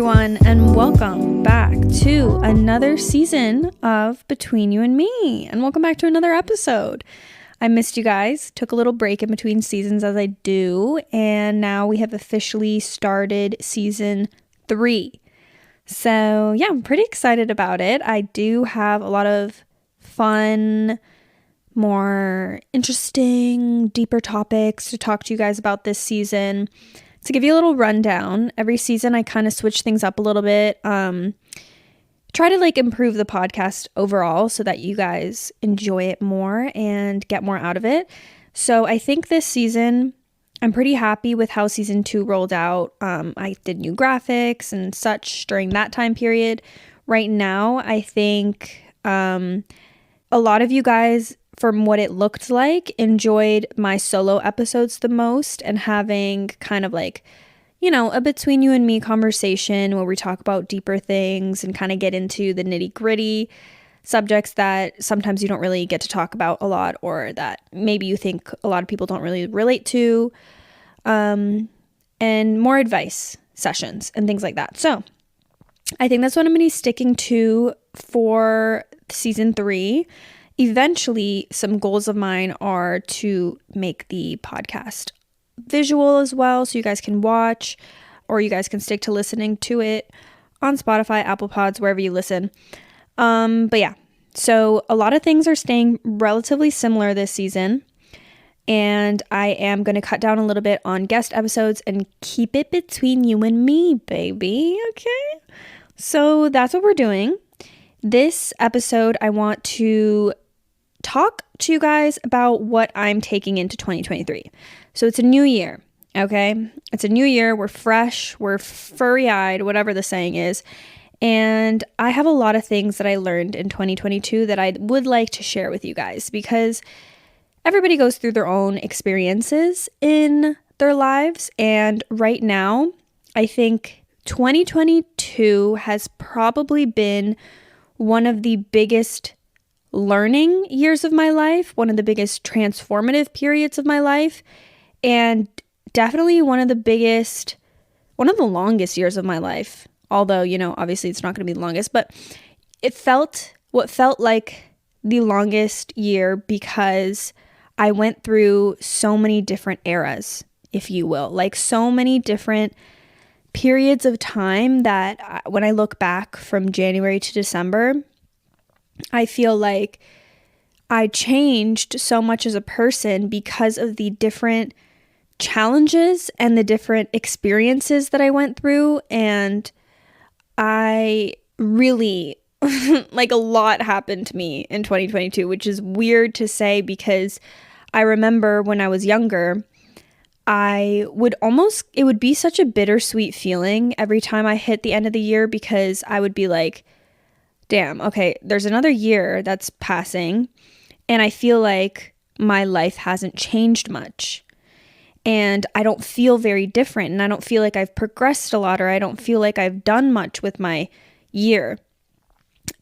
everyone, and welcome back to another season of Between You and Me, and welcome back to another episode. I missed you guys, took a little break in between seasons as I do, and now we have officially started season 3. So yeah, I'm pretty excited about it. I do have a lot of fun, more interesting, deeper topics to talk to you guys about this season. To give you a little rundown, every season I kind of switch things up a little bit. Try to improve the podcast overall so that you guys enjoy it more and get more out of it. So I think this season, I'm pretty happy with how season 2 rolled out. I did new graphics and such during that time period. Right now, I think a lot of you guys, from what it looked like, enjoyed my solo episodes the most and having kind of a between you and me conversation where we talk about deeper things and kind of get into the nitty gritty subjects that sometimes you don't really get to talk about a lot, or that maybe you think a lot of people don't really relate to, and more advice sessions and things like that. So I think that's what I'm going to be sticking to for season 3. Eventually, some goals of mine are to make the podcast visual as well, so you guys can watch, or you guys can stick to listening to it on Spotify, Apple Pods, wherever you listen. But yeah, so a lot of things are staying relatively similar this season, and I am going to cut down a little bit on guest episodes and keep it between you and me, baby. Okay? So that's what we're doing. This episode, I want to talk to you guys about what I'm taking into 2023. So it's a new year, okay? It's a new year. We're fresh. We're furry-eyed, whatever the saying is. And I have a lot of things that I learned in 2022 that I would like to share with you guys, because everybody goes through their own experiences in their lives. And right now, I think 2022 has probably been one of the biggest learning years of my life, one of the biggest transformative periods of my life, and definitely one of the longest years of my life. Although, obviously it's not going to be the longest, but what felt like the longest year because I went through so many different eras, if you will, so many different periods of time that when I look back from January to December, I feel like I changed so much as a person because of the different challenges and the different experiences that I went through. And I really, a lot happened to me in 2022, which is weird to say because I remember when I was younger, it would be such a bittersweet feeling every time I hit the end of the year, because I would be like, damn, okay, there's another year that's passing and I feel like my life hasn't changed much and I don't feel very different, and I don't feel like I've progressed a lot, or I don't feel like I've done much with my year.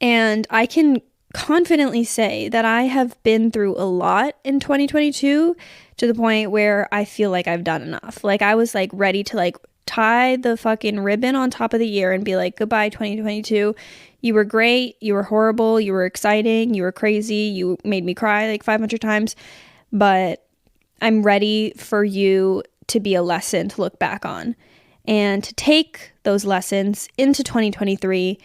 And I can confidently say that I have been through a lot in 2022 to the point where I feel like I've done enough. I was ready to tie the fucking ribbon on top of the year and be like, goodbye 2022. You were great, you were horrible, you were exciting, you were crazy, you made me cry 500 times, but I'm ready for you to be a lesson to look back on and to take those lessons into 2023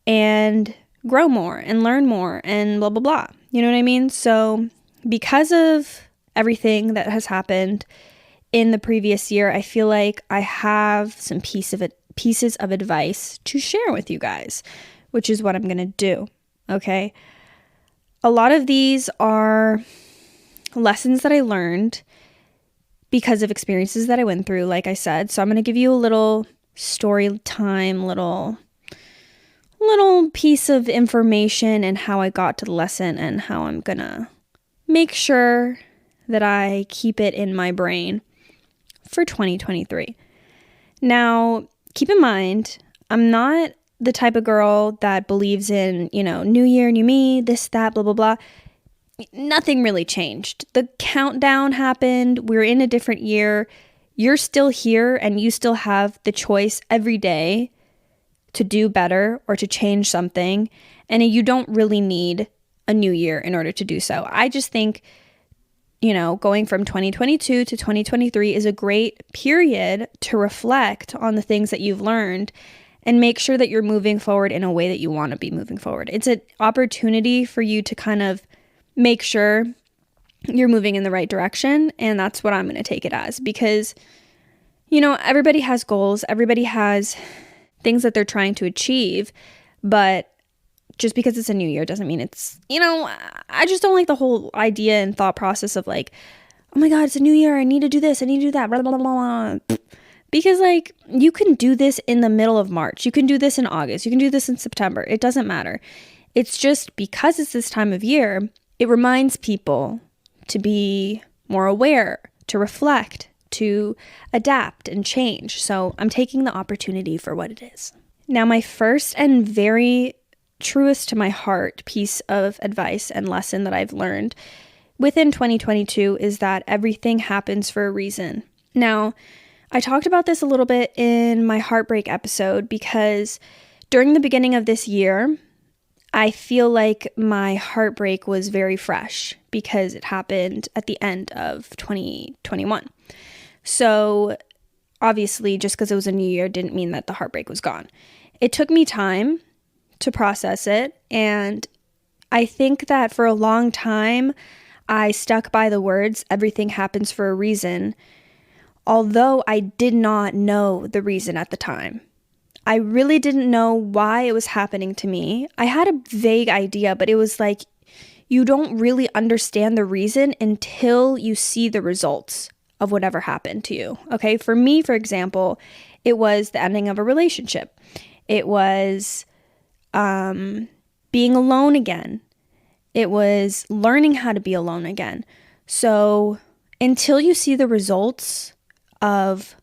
and grow more and learn more and blah, blah, blah. You know what I mean? So because of everything that has happened in the previous year, I feel like I have some pieces of advice to share with you guys, which is what I'm going to do, okay? A lot of these are lessons that I learned because of experiences that I went through, like I said. So I'm going to give you a little story time, little piece of information and how I got to the lesson and how I'm going to make sure that I keep it in my brain for 2023. Now, keep in mind, I'm not the type of girl that believes in, new year, new me, this, that, blah, blah, blah. Nothing really changed. The countdown happened. We're in a different year. You're still here and you still have the choice every day to do better or to change something, and you don't really need a new year in order to do so. I just think, going from 2022 to 2023 is a great period to reflect on the things that you've learned and make sure that you're moving forward in a way that you want to be moving forward. It's an opportunity for you to kind of make sure you're moving in the right direction. And that's what I'm going to take it as, because, everybody has goals. Everybody has things that they're trying to achieve. But just because it's a new year doesn't mean it's, I just don't like the whole idea and thought process of like, oh my God, it's a new year. I need to do this. I need to do that. Blah, blah, blah, blah. Because you can do this in the middle of March. You can do this in August. You can do this in September. It doesn't matter. It's just because it's this time of year, it reminds people to be more aware, to reflect, to adapt and change. So I'm taking the opportunity for what it is. Now, my first and very truest to my heart piece of advice and lesson that I've learned within 2022 is that everything happens for a reason. Now, I talked about this a little bit in my heartbreak episode because during the beginning of this year, I feel like my heartbreak was very fresh because it happened at the end of 2021. So obviously, just because it was a new year didn't mean that the heartbreak was gone. It took me time to process it. And I think that for a long time, I stuck by the words, everything happens for a reason, although I did not know the reason at the time. I really didn't know why it was happening to me. I had a vague idea, but it was like, you don't really understand the reason until you see the results of whatever happened to you. Okay. For me, for example, it was the ending of a relationship. It was being alone again. It was learning how to be alone again. So until you see the results of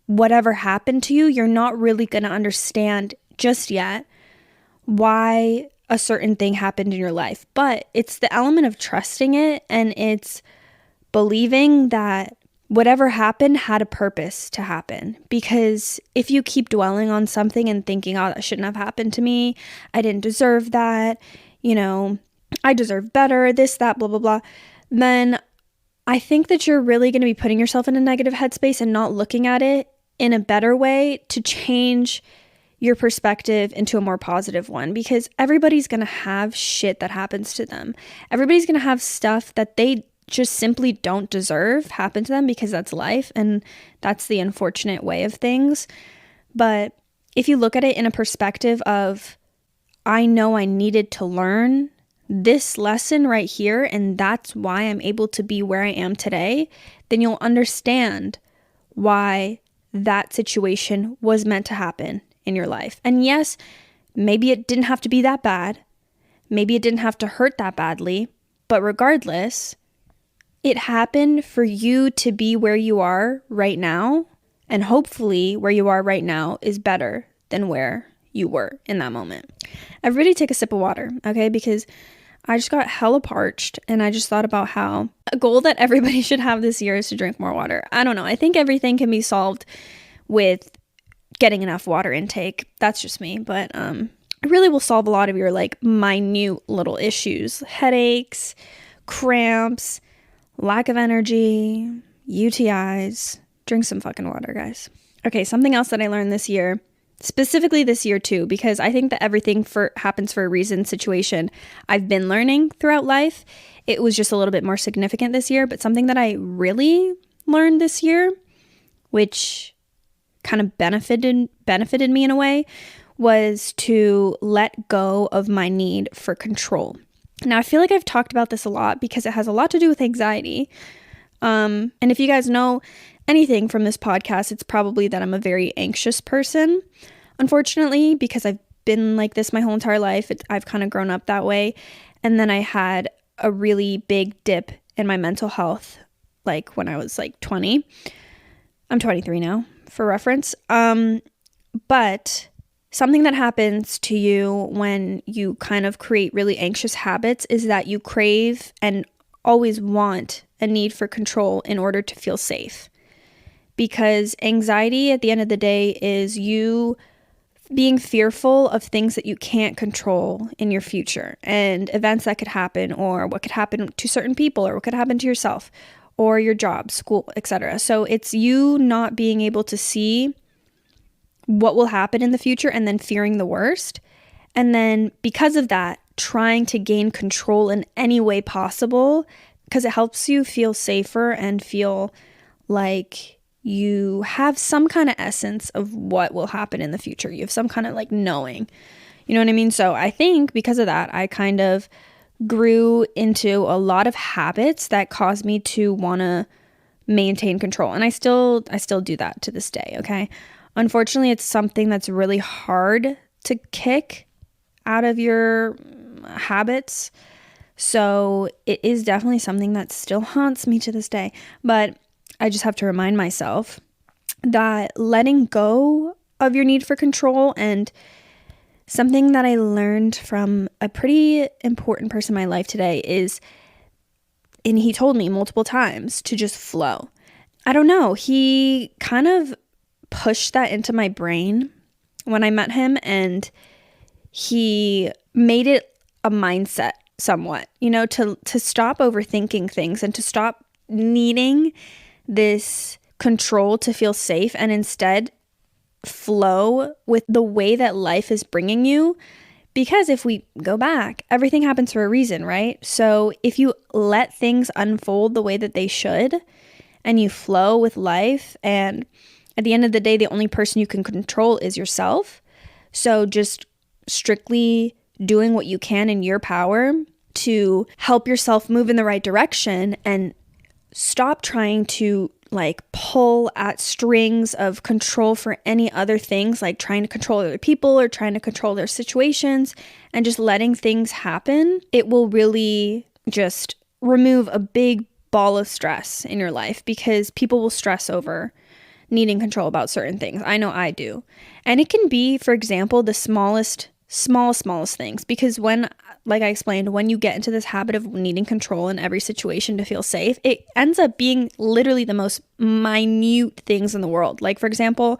whatever happened to you, you're not really going to understand just yet why a certain thing happened in your life. But it's the element of trusting it, and it's believing that whatever happened had a purpose to happen. Because if you keep dwelling on something and thinking, oh, that shouldn't have happened to me, I didn't deserve that, I deserve better, this, that, blah, blah, blah, then I think that you're really going to be putting yourself in a negative headspace and not looking at it in a better way to change your perspective into a more positive one. Because everybody's going to have shit that happens to them. Everybody's going to have stuff that they just simply don't deserve happen to them, because that's life and that's the unfortunate way of things. But if you look at it in a perspective of, I know I needed to learn this lesson right here, and that's why I'm able to be where I am today, then you'll understand why that situation was meant to happen in your life. And yes, maybe it didn't have to be that bad. Maybe it didn't have to hurt that badly. But regardless, it happened for you to be where you are right now. And hopefully where you are right now is better than where you were in that moment. Everybody take a sip of water, okay? Because I just got hella parched, and I just thought about how a goal that everybody should have this year is to drink more water. I don't know. I think everything can be solved with getting enough water intake. That's just me. But it really will solve a lot of your minute little issues. Headaches, cramps, lack of energy, UTIs. Drink some fucking water, guys. Okay, something else that I learned this year, specifically this year too, because I think that everything happens for a reason situation I've been learning throughout life. It was just a little bit more significant this year, but something that I really learned this year, which kind of benefited me in a way, was to let go of my need for control. Now, I feel like I've talked about this a lot because it has a lot to do with anxiety. And if you guys know anything from this podcast, it's probably that I'm a very anxious person. Unfortunately, because I've been like this my whole entire life, I've kind of grown up that way. And then I had a really big dip in my mental health, when I was 20. I'm 23 now, for reference. But something that happens to you when you kind of create really anxious habits is that you crave and always want a need for control in order to feel safe. Because anxiety at the end of the day is you being fearful of things that you can't control in your future and events that could happen, or what could happen to certain people, or what could happen to yourself or your job, school, etc. So it's you not being able to see what will happen in the future and then fearing the worst. And then because of that, trying to gain control in any way possible, because it helps you feel safer and feel like you have some kind of essence of what will happen in the future. You have some kind of like knowing, you know what I mean? So I think because of that, I kind of grew into a lot of habits that caused me to want to maintain control. And I still do that to this day. Okay. Unfortunately, it's something that's really hard to kick out of your habits. So it is definitely something that still haunts me to this day. But I just have to remind myself that letting go of your need for control, and something that I learned from a pretty important person in my life today is, and he told me multiple times, to just flow. I don't know. He kind of pushed that into my brain when I met him, and he made it a mindset somewhat, to stop overthinking things and to stop needing this control to feel safe, and instead flow with the way that life is bringing you. Because if we go back, everything happens for a reason, right? So if you let things unfold the way that they should, and you flow with life, and at the end of the day, the only person you can control is yourself. So just strictly doing what you can in your power to help yourself move in the right direction, and stop trying to like pull at strings of control for any other things, like trying to control other people or trying to control their situations, and just letting things happen. It will really just remove a big ball of stress in your life, because people will stress over needing control about certain things. I know I do. And it can be, for example, the smallest things, because when, like I explained, when you get into this habit of needing control in every situation to feel safe, it ends up being literally the most minute things in the world. Like, for example,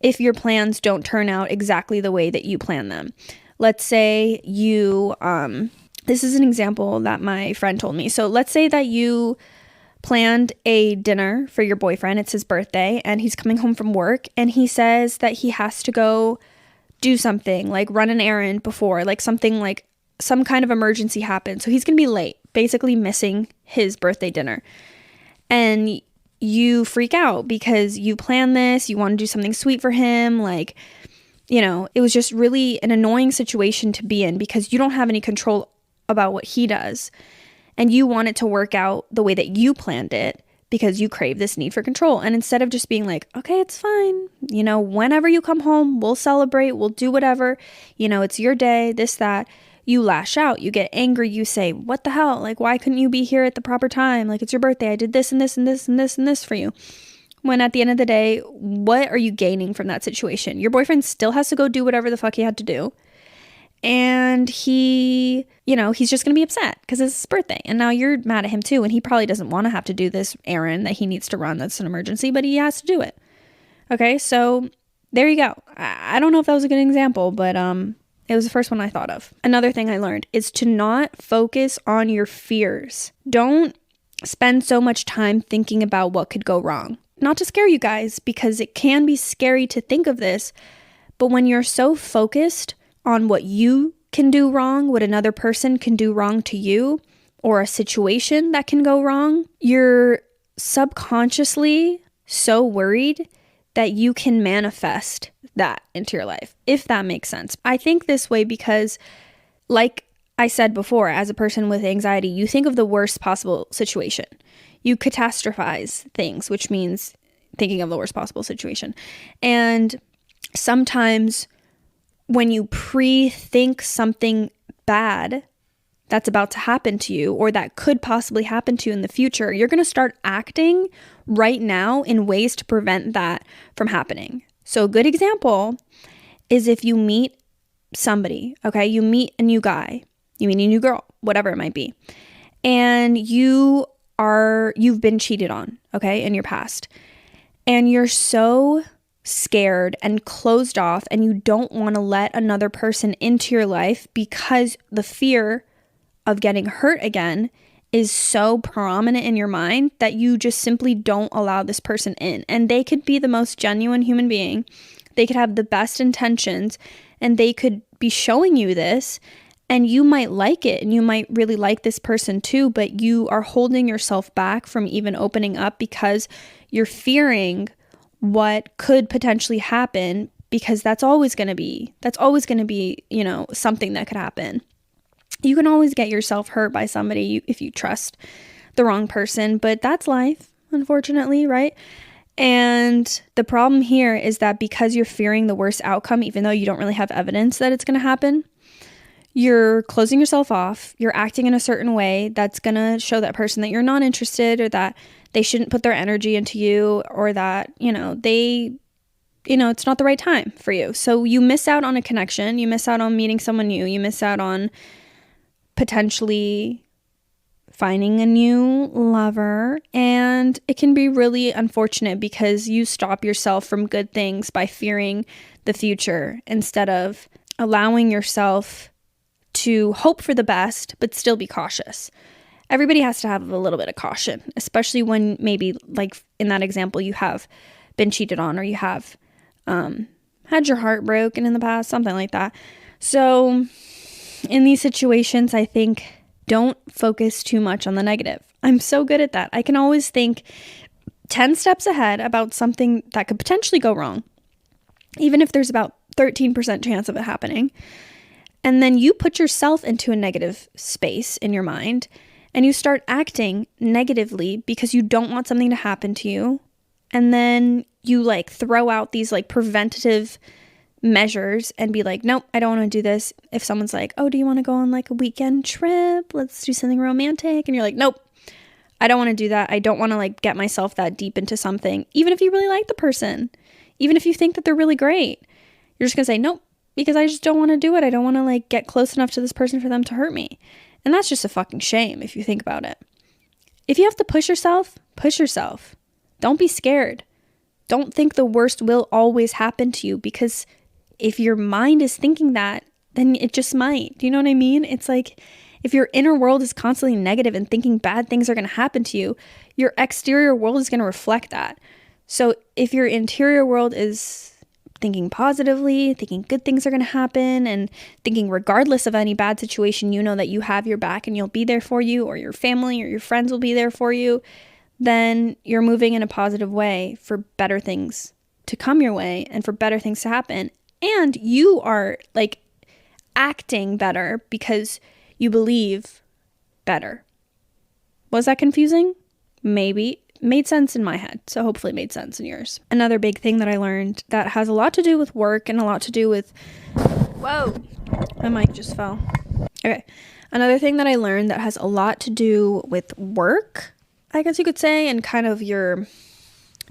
if your plans don't turn out exactly the way that you plan them. Let's say you, this is an example that my friend told me. So let's say that you planned a dinner for your boyfriend. It's his birthday and he's coming home from work, and he says that he has to go do something, like run an errand before, like something, like some kind of emergency happens. So he's going to be late, basically missing his birthday dinner. And you freak out because you plan this, you want to do something sweet for him. Like, it was just really an annoying situation to be in, because you don't have any control about what he does. And you want it to work out the way that you planned it, because you crave this need for control. And instead of just being like, okay, it's fine, whenever you come home, we'll celebrate, we'll do whatever, it's your day, this, that, you lash out, you get angry, you say, what the hell? Like, why couldn't you be here at the proper time? Like, it's your birthday, I did this and this and this and this and this for you. When at the end of the day, what are you gaining from that situation? Your boyfriend still has to go do whatever the fuck he had to do. And he's just going to be upset because it's his birthday. And now you're mad at him too. And he probably doesn't want to have to do this errand that he needs to run. That's an emergency, but he has to do it. Okay. So there you go. I don't know if that was a good example, but it was the first one I thought of. Another thing I learned is to not focus on your fears. Don't spend so much time thinking about what could go wrong. Not to scare you guys, because it can be scary to think of this, but when you're so focused on what you can do wrong, what another person can do wrong to you, or a situation that can go wrong, you're subconsciously so worried that you can manifest that into your life, if that makes sense. I think this way because, like I said before, as a person with anxiety, you think of the worst possible situation. You catastrophize things, which means thinking of the worst possible situation. And sometimes when you pre-think something bad that's about to happen to you, or that could possibly happen to you in the future, you're going to start acting right now in ways to prevent that from happening. So a good example is if you meet somebody, okay? You meet a new guy, you meet a new girl, whatever it might be, and you've been cheated on, okay, in your past. And you're so scared and closed off, and you don't want to let another person into your life because the fear of getting hurt again is so prominent in your mind that you just simply don't allow this person in. And they could be the most genuine human being. They could have the best intentions, and they could be showing you this, and you might like it, and you might really like this person too, but you are holding yourself back from even opening up because you're fearing what could potentially happen, because that's always going to be, something that could happen. You can always get yourself hurt by somebody if you trust the wrong person, but that's life, unfortunately, right? And the problem here is that because you're fearing the worst outcome, even though you don't really have evidence that it's going to happen, you're closing yourself off. You're acting in a certain way that's going to show that person that you're not interested, or that they shouldn't put their energy into you, or that, it's not the right time for you. So you miss out on a connection. You miss out on meeting someone new. You miss out on potentially finding a new lover, and it can be really unfortunate because you stop yourself from good things by fearing the future instead of allowing yourself to hope for the best but still be cautious. Everybody has to have a little bit of caution, especially when maybe, like in that example, you have been cheated on, or you have had your heart broken in the past, something like that. So in these situations, I think don't focus too much on the negative. I'm so good at that. I can always think 10 steps ahead about something that could potentially go wrong, even if there's about 13% chance of it happening. And then you put yourself into a negative space in your mind, and you start acting negatively because you don't want something to happen to you. And then you throw out these preventative measures and be like, nope, I don't want to do this. If someone's like, oh, do you want to go on a weekend trip? Let's do something romantic. And you're like, nope, I don't want to do that. I don't want to get myself that deep into something. Even if you really like the person, even if you think that they're really great, you're just going to say, nope, because I just don't want to do it. I don't want to get close enough to this person for them to hurt me. And that's just a fucking shame if you think about it. If you have to push yourself, push yourself. Don't be scared. Don't think the worst will always happen to you, because if your mind is thinking that, then it just might. Do you know what I mean? It's like if your inner world is constantly negative and thinking bad things are going to happen to you, your exterior world is going to reflect that. So if your interior world is thinking positively, thinking good things are going to happen, and thinking regardless of any bad situation, you know that you have your back and you'll be there for you, or your family or your friends will be there for you, then you're moving in a positive way for better things to come your way and for better things to happen. And you are acting better because you believe better. Was that confusing? Maybe. Made sense in my head, so hopefully it made sense in yours. Another big thing that I learned that has a lot to do with work and a lot to do with... Whoa! My mic just fell. Okay. Another thing that I learned that has a lot to do with work, I guess you could say, and kind of your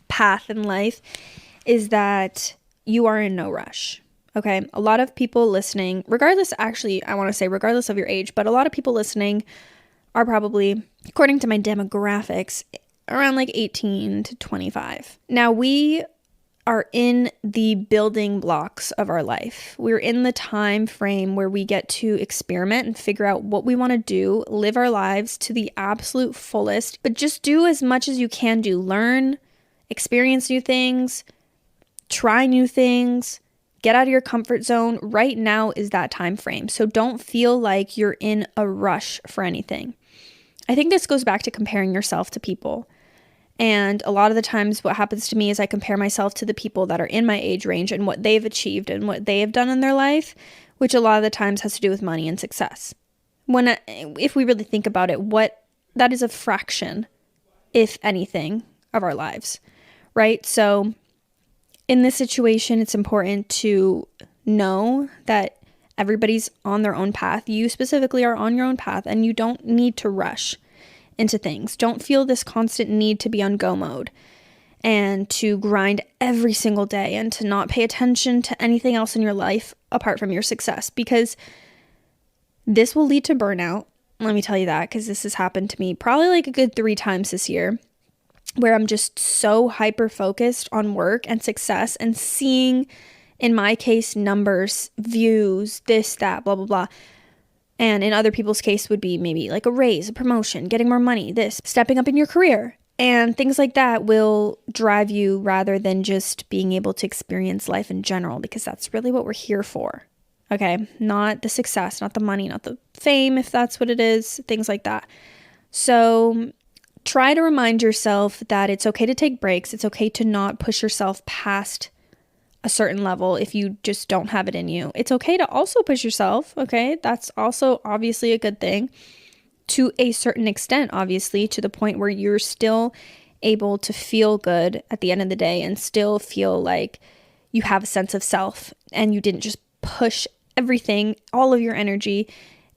path in life, is that you are in no rush. Okay. A lot of people listening, regardless of your age, but a lot of people listening are probably, according to my demographics, around 18 to 25. Now, we are in the building blocks of our life. We're in the time frame where we get to experiment and figure out what we want to do, live our lives to the absolute fullest, but just do as much as you can do. Learn, experience new things, try new things, get out of your comfort zone. Right now is that time frame. So don't feel like you're in a rush for anything. I think this goes back to comparing yourself to people. And a lot of the times what happens to me is I compare myself to the people that are in my age range and what they've achieved and what they have done in their life, which a lot of the times has to do with money and success. If we really think about it, that is a fraction, if anything, of our lives, right? So in this situation, it's important to know that everybody's on their own path. You specifically are on your own path, and you don't need to rush into things. Don't feel this constant need to be on go mode and to grind every single day and to not pay attention to anything else in your life apart from your success, because this will lead to burnout. Let me tell you that, because this has happened to me probably a good 3 times this year. where I'm just so hyper focused on work and success and seeing, in my case, numbers, views, this, that, blah, blah, blah. And in other people's case would be maybe like a raise, a promotion, getting more money, this, stepping up in your career. And things like that will drive you rather than just being able to experience life in general, because that's really what we're here for. Okay, not the success, not the money, not the fame, if that's what it is, things like that. So try to remind yourself that it's okay to take breaks. It's okay to not push yourself past a certain level if you just don't have it in you. It's okay to also push yourself, okay? That's also obviously a good thing to a certain extent, obviously, to the point where you're still able to feel good at the end of the day and still feel like you have a sense of self and you didn't just push everything, all of your energy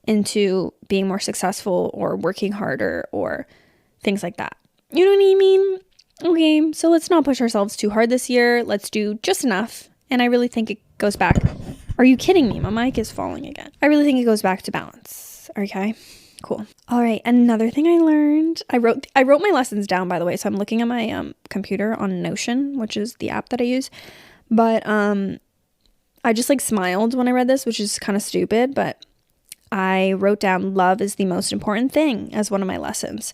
into being more successful or working harder or things like that. You know what I mean? Okay, so let's not push ourselves too hard this year. Let's do just enough. And I really think it goes back. Are you kidding me? My mic is falling again. I really think it goes back to balance. Okay, cool. All right, another thing I learned. I wrote my lessons down, by the way. So I'm looking at my computer on Notion, which is the app that I use. But I just like smiled when I read this, which is kind of stupid. But I wrote down love is the most important thing as one of my lessons.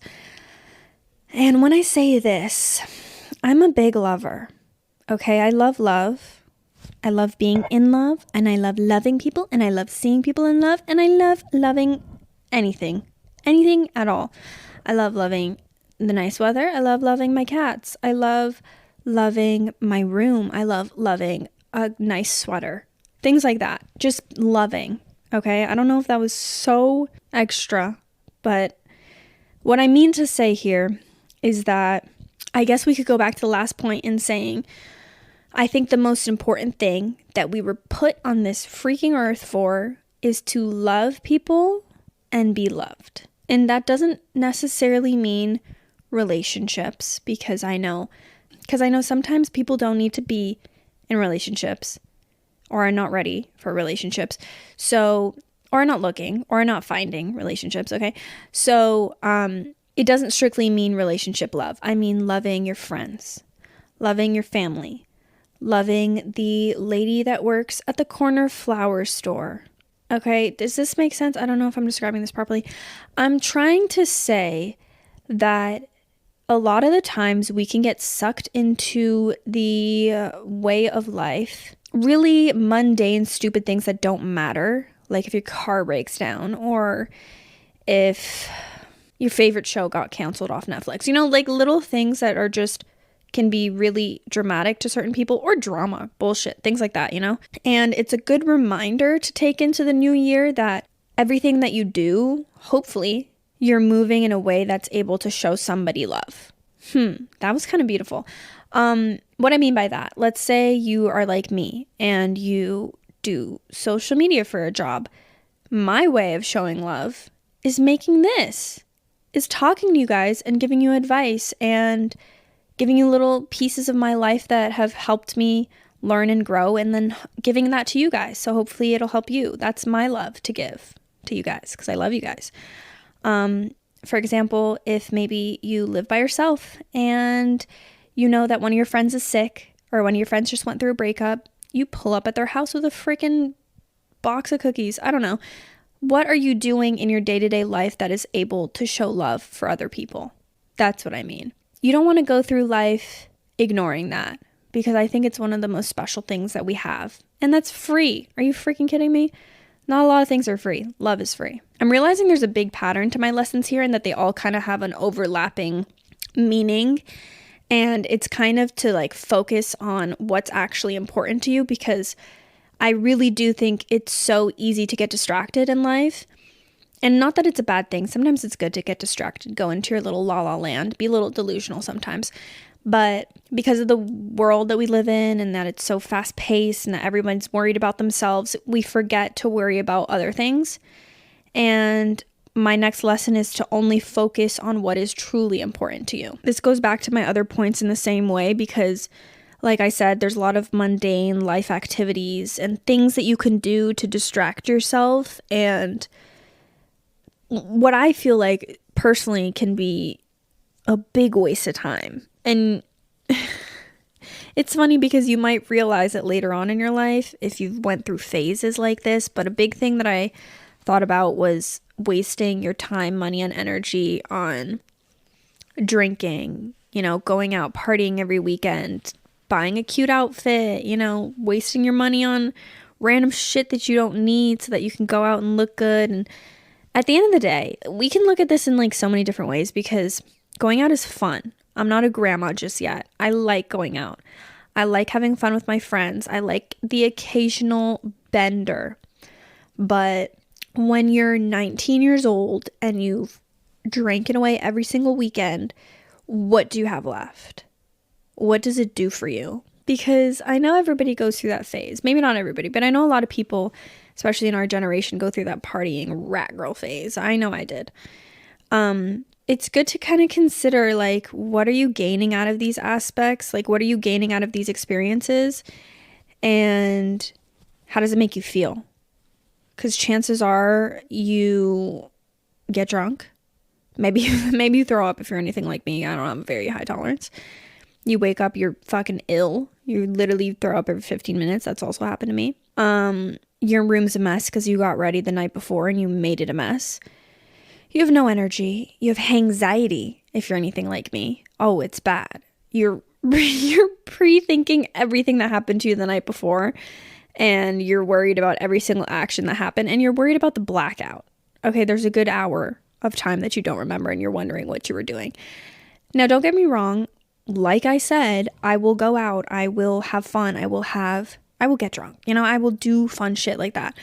And when I say this, I'm a big lover, okay? I love love. I love being in love, and I love loving people, and I love seeing people in love, and I love loving anything at all. I love loving the nice weather. I love loving my cats. I love loving my room. I love loving a nice sweater. Things like that. Just loving, okay? I don't know if that was so extra, but what I mean to say here is that I guess we could go back to the last point in saying, I think the most important thing that we were put on this freaking earth for is to love people and be loved. And that doesn't necessarily mean relationships, because I know sometimes people don't need to be in relationships or are not ready for relationships. So, or are not looking or are not finding relationships, okay? So, it doesn't strictly mean relationship love. I mean loving your friends, loving your family, loving the lady that works at the corner flower store. Okay, does this make sense? I don't know if I'm describing this properly. I'm trying to say that a lot of the times we can get sucked into the way of life, really mundane, stupid things that don't matter. Like if your car breaks down or if your favorite show got canceled off Netflix. You know, like little things that are just can be really dramatic to certain people, or drama, bullshit, things like that, you know? And it's a good reminder to take into the new year that everything that you do, hopefully, you're moving in a way that's able to show somebody love. That was kind of beautiful. What I mean by that, let's say you are like me and you do social media for a job. My way of showing love is making this. Is talking to you guys and giving you advice and giving you little pieces of my life that have helped me learn and grow, and then giving that to you guys. So hopefully it'll help you. That's my love to give to you guys, because I love you guys. For example, if maybe you live by yourself and you know that one of your friends is sick, or one of your friends just went through a breakup, you pull up at their house with a freaking box of cookies. I don't know. What are you doing in your day-to-day life that is able to show love for other people? That's what I mean. You don't want to go through life ignoring that, because I think it's one of the most special things that we have. And that's free. Are you freaking kidding me? Not a lot of things are free. Love is free. I'm realizing there's a big pattern to my lessons here, and that they all kind of have an overlapping meaning. And it's kind of to like focus on what's actually important to you, because I really do think it's so easy to get distracted in life. And not that it's a bad thing. Sometimes it's good to get distracted, go into your little la la land, be a little delusional sometimes. But because of the world that we live in, and that it's so fast paced and that everyone's worried about themselves, we forget to worry about other things. And my next lesson is to only focus on what is truly important to you. This goes back to my other points in the same way, because like I said, there's a lot of mundane life activities and things that you can do to distract yourself. And what I feel like personally can be a big waste of time. And it's funny because you might realize it later on in your life if you went through phases like this. But a big thing that I thought about was wasting your time, money, and energy on drinking, going out partying every weekend, buying a cute outfit, wasting your money on random shit that you don't need so that you can go out and look good. And at the end of the day, we can look at this in like so many different ways because going out is fun. I'm not a grandma just yet. I like going out. I like having fun with my friends. I like the occasional bender. But when you're 19 years old and you've drank it away every single weekend, what do you have left? What does it do for you? Because I know everybody goes through that phase. Maybe not everybody, but I know a lot of people, especially in our generation, go through that partying rat girl phase. I know I did. It's good to kind of consider, like, what are you gaining out of these aspects? Like, what are you gaining out of these experiences? And how does it make you feel? Because chances are you get drunk. Maybe you throw up if you're anything like me. I don't have a very high tolerance. You wake up, you're fucking ill. You literally throw up every 15 minutes. That's also happened to me. Your room's a mess because you got ready the night before and you made it a mess. You have no energy. You have anxiety if you're anything like me. Oh, it's bad. You're pre-thinking everything that happened to you the night before, and you're worried about every single action that happened, and you're worried about the blackout. Okay, there's a good hour of time that you don't remember and you're wondering what you were doing. Now, don't get me wrong. Like I said, I will go out. I will have fun. I will get drunk. I will do fun shit like that.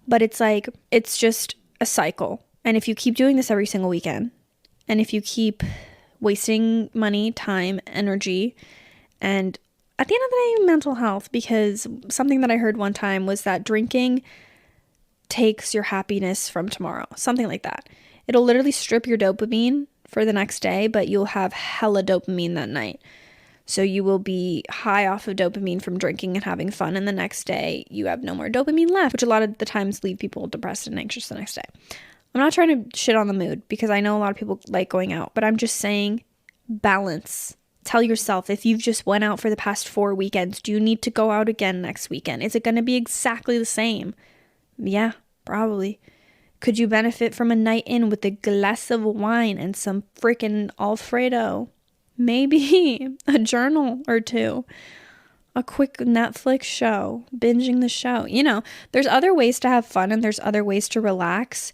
But it's like, it's just a cycle. And if you keep doing this every single weekend, and if you keep wasting money, time, energy, and at the end of the day, mental health, because something that I heard one time was that drinking takes your happiness from tomorrow. Something like that. It'll literally strip your dopamine for the next day, but you'll have hella dopamine that night. So you will be high off of dopamine from drinking and having fun, and the next day you have no more dopamine left, which a lot of the times leave people depressed and anxious the next day. I'm not trying to shit on the mood because I know a lot of people like going out, but I'm just saying balance. Tell yourself, if you've just went out for the past 4 weekends, do you need to go out again next weekend? Is it going to be exactly the same? Yeah, probably. Could you benefit from a night in with a glass of wine and some freaking Alfredo? Maybe a journal or two. A quick Netflix show, binging the show. There's other ways to have fun and there's other ways to relax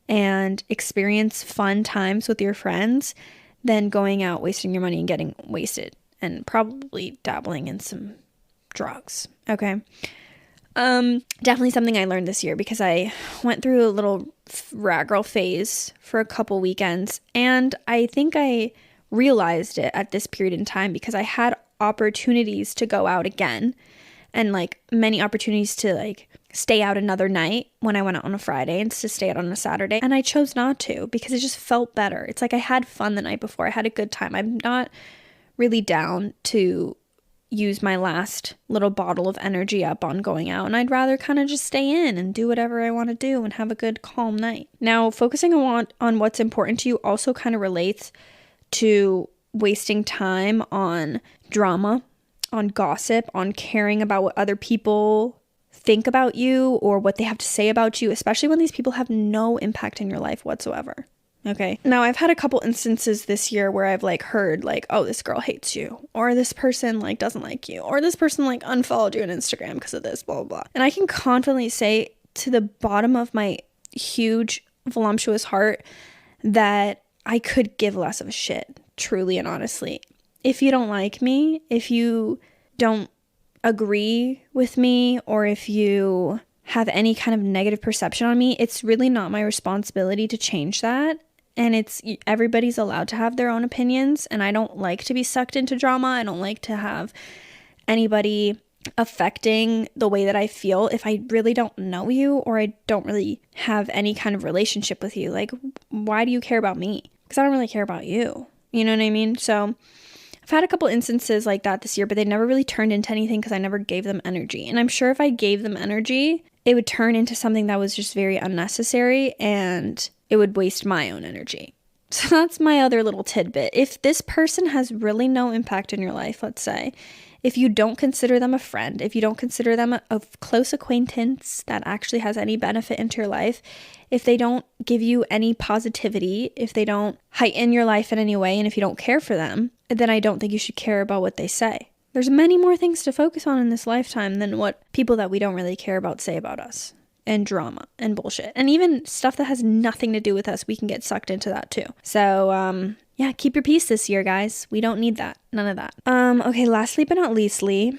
and experience fun times with your friends than going out, wasting your money and getting wasted and probably dabbling in some drugs. Okay. Definitely something I learned this year because I went through a little rat girl phase for a couple weekends, and I think I realized it at this period in time because I had opportunities to go out again and like many opportunities to like stay out another night when I went out on a Friday and to stay out on a Saturday, and I chose not to because it just felt better. It's like I had fun the night before. I had a good time. I'm not really down to use my last little bottle of energy up on going out, and I'd rather kind of just stay in and do whatever I want to do and have a good calm night. Now, focusing on what's important to you also kind of relates to wasting time on drama, on gossip, on caring about what other people think about you or what they have to say about you, especially when these people have no impact in your life whatsoever. Okay. Now, I've had a couple instances this year where I've like heard like, oh, this girl hates you, or this person like doesn't like you, or this person like unfollowed you on Instagram because of this, blah, blah, blah. And I can confidently say to the bottom of my huge, voluptuous heart that I could give less of a shit, truly and honestly. If you don't like me, if you don't agree with me, or if you have any kind of negative perception on me, it's really not my responsibility to change that. And everybody's allowed to have their own opinions, and I don't like to be sucked into drama. I don't like to have anybody affecting the way that I feel if I really don't know you or I don't really have any kind of relationship with you. Like, why do you care about me? Because I don't really care about you. You know what I mean? So I've had a couple instances like that this year, but they never really turned into anything because I never gave them energy. And I'm sure if I gave them energy, it would turn into something that was just very unnecessary and it would waste my own energy. So that's my other little tidbit. If this person has really no impact in your life, let's say, if you don't consider them a friend, if you don't consider them a close acquaintance that actually has any benefit into your life, if they don't give you any positivity, if they don't heighten your life in any way, and if you don't care for them, then I don't think you should care about what they say. There's many more things to focus on in this lifetime than what people that we don't really care about say about us. And drama and bullshit. And even stuff that has nothing to do with us, we can get sucked into that too. So, yeah, keep your peace this year, guys. We don't need that. None of that. Okay, lastly but not leastly,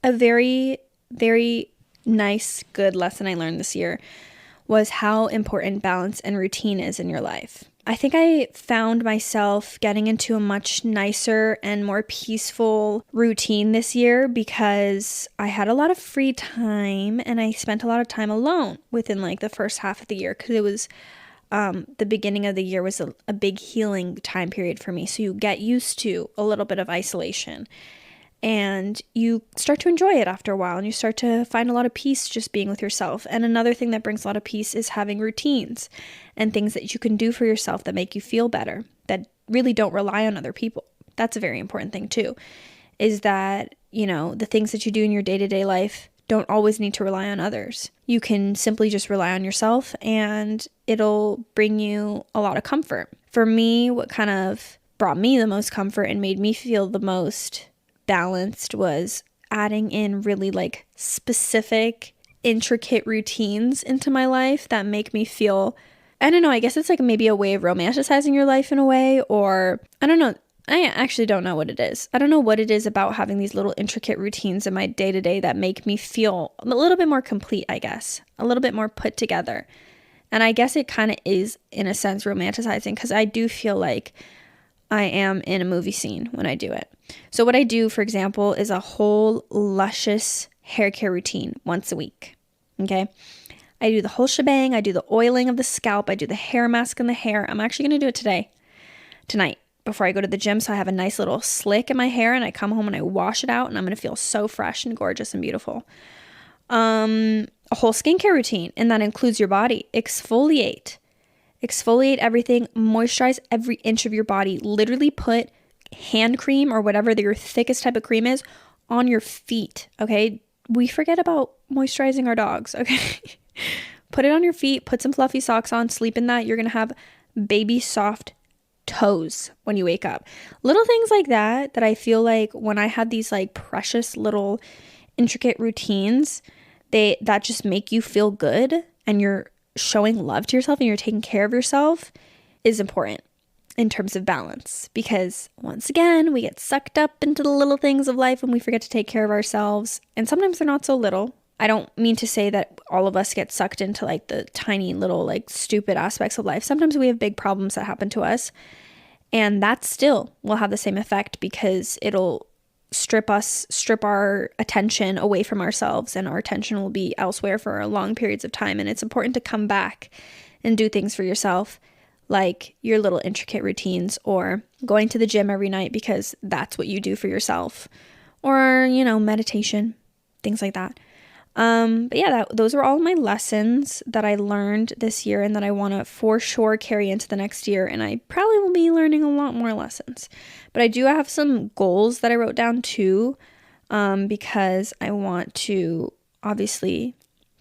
a very, very nice, good lesson I learned this year was how important balance and routine is in your life. I think I found myself getting into a much nicer and more peaceful routine this year because I had a lot of free time and I spent a lot of time alone within like the first half of the year because it was the beginning of the year was a big healing time period for me. So you get used to a little bit of isolation and you start to enjoy it after a while and you start to find a lot of peace just being with yourself. And another thing that brings a lot of peace is having routines and things that you can do for yourself that make you feel better, that really don't rely on other people. That's a very important thing too, is that, you know, the things that you do in your day-to-day life don't always need to rely on others. You can simply just rely on yourself and it'll bring you a lot of comfort. For me, what kind of brought me the most comfort and made me feel the most balanced was adding in really like specific, intricate routines into my life that make me feel, I don't know, I guess it's like maybe a way of romanticizing your life in a way, or I don't know. I actually don't know what it is. I don't know what it is about having these little intricate routines in my day-to-day that make me feel a little bit more complete, I guess, a little bit more put together. And I guess it kind of is, in a sense, romanticizing because I do feel like I am in a movie scene when I do it. So what I do, for example, is a whole luscious hair care routine once a week. Okay. I do the whole shebang. I do the oiling of the scalp. I do the hair mask in the hair. I'm actually going to do it tonight, before I go to the gym. So I have a nice little slick in my hair and I come home and I wash it out and I'm going to feel so fresh and gorgeous and beautiful. A whole skincare routine, and that includes your body. Exfoliate everything, moisturize every inch of your body. Literally put hand cream or whatever your thickest type of cream is on your feet, okay? We forget about moisturizing our dogs, okay? Put it on your feet, put some fluffy socks on, sleep in that. You're going to have baby soft toes when you wake up. Little things like that I feel like when I had these like precious little intricate routines, that just make you feel good and you're showing love to yourself and you're taking care of yourself is important in terms of balance, because once again, we get sucked up into the little things of life and we forget to take care of ourselves. And sometimes they're not so little. I don't mean to say that all of us get sucked into like the tiny little like stupid aspects of life. Sometimes we have big problems that happen to us and that still will have the same effect because it'll strip our attention away from ourselves and our attention will be elsewhere for long periods of time. And it's important to come back and do things for yourself, like your little intricate routines or going to the gym every night because that's what you do for yourself, or, you know, meditation, things like that. But yeah, those were all my lessons that I learned this year and that I want to for sure carry into the next year. And I probably will be learning a lot more lessons, but I do have some goals that I wrote down too, because I want to obviously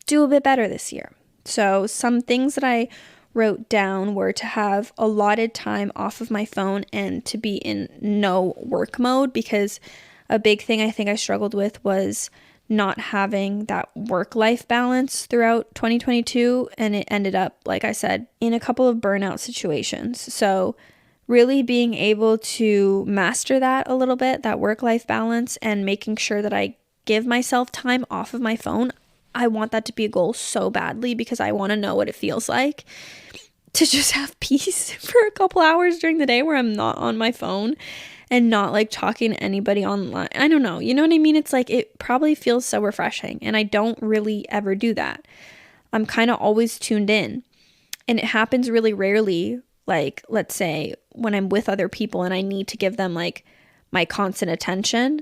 do a bit better this year. So some things that I wrote down were to have allotted time off of my phone and to be in no work mode, because a big thing I think I struggled with was not having that work-life balance throughout 2022, and it ended up, like I said, in a couple of burnout situations. So really being able to master that a little bit, that work-life balance, and making sure that I give myself time off of my phone. I want that to be a goal so badly because I want to know what it feels like to just have peace for a couple hours during the day where I'm not on my phone and not like talking to anybody online. I don't know. You know what I mean? It's like, it probably feels so refreshing and I don't really ever do that. I'm kind of always tuned in, and it happens really rarely. Like, let's say when I'm with other people and I need to give them like my constant attention,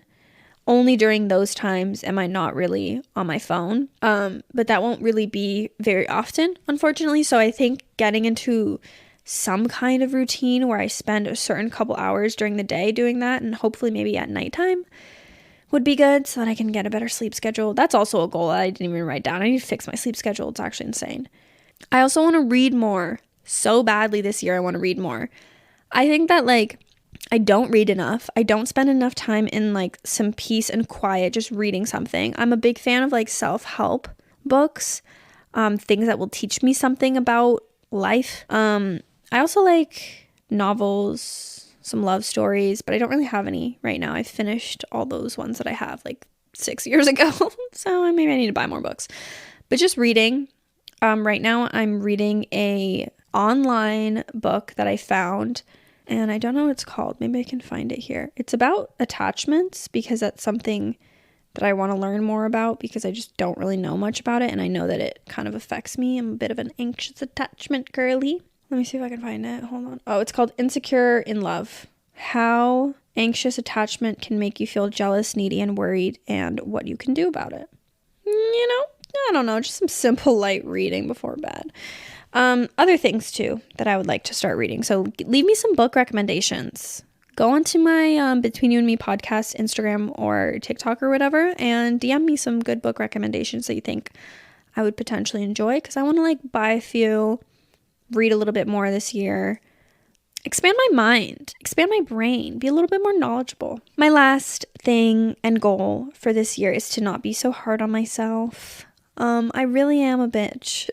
only during those times am I not really on my phone. But that won't really be very often, unfortunately. So I think getting into some kind of routine where I spend a certain couple hours during the day doing that, and hopefully maybe at nighttime would be good so that I can get a better sleep schedule. That's also a goal that I didn't even write down. I need to fix my sleep schedule. It's actually insane. I also want to read more so badly this year. I want to read more. I think that I don't read enough. I don't spend enough time in some peace and quiet just reading something. I'm a big fan of self-help books, things that will teach me something about life. I also like novels, some love stories, but I don't really have any right now. I've finished all those ones that I have 6 years ago. So maybe I need to buy more books. But just reading. Right now I'm reading a online book that I found, and I don't know what it's called. Maybe I can find it here. It's about attachments, because that's something that I want to learn more about, because I just don't really know much about it, and I know that it kind of affects me. I'm a bit of an anxious attachment girly. Let me see if I can find it. Hold on. Oh, it's called Insecure in Love. How anxious attachment can make you feel jealous, needy, and worried, and what you can do about it. I don't know. Just some simple, light reading before bed. Other things, too, that I would like to start reading. So leave me some book recommendations. Go onto my Between You and Me podcast, Instagram or TikTok or whatever, and DM me some good book recommendations that you think I would potentially enjoy, because I want to buy a few, read a little bit more this year, expand my mind, expand my brain, be a little bit more knowledgeable. My last thing and goal for this year is to not be so hard on myself. I really am a bitch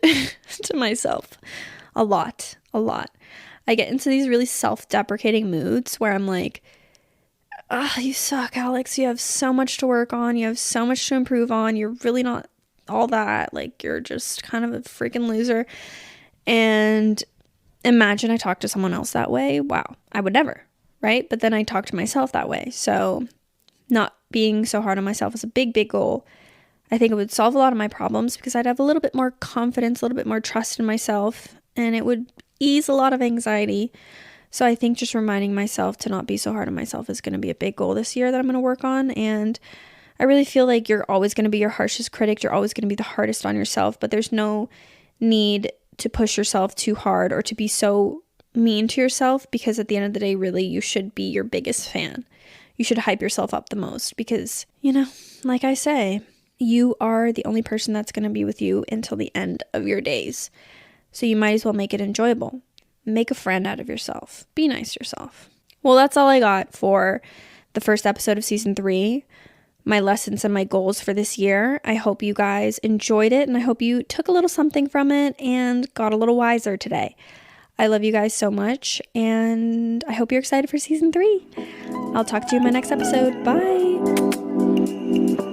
to myself. A lot. I get into these really self-deprecating moods where I'm like, you suck, Alex. You have so much to work on. You have so much to improve on. You're really not all that. You're just kind of a freaking loser. And imagine I talk to someone else that way. Wow, I would never, right? But then I talk to myself that way. So not being so hard on myself is a big, big goal. I think it would solve a lot of my problems, because I'd have a little bit more confidence, a little bit more trust in myself, and it would ease a lot of anxiety. So I think just reminding myself to not be so hard on myself is going to be a big goal this year that I'm going to work on. And I really feel like you're always going to be your harshest critic. You're always going to be the hardest on yourself, but there's no need to push yourself too hard or to be so mean to yourself, because at the end of the day, really, you should be your biggest fan. You should hype yourself up the most, because, like I say, you are the only person that's going to be with you until the end of your days. So you might as well make it enjoyable. Make a friend out of yourself. Be nice to yourself. Well, that's all I got for the first episode of season 3. My lessons and my goals for this year. I hope you guys enjoyed it, and I hope you took a little something from it and got a little wiser today. I love you guys so much, and I hope you're excited for season 3. I'll talk to you in my next episode. Bye.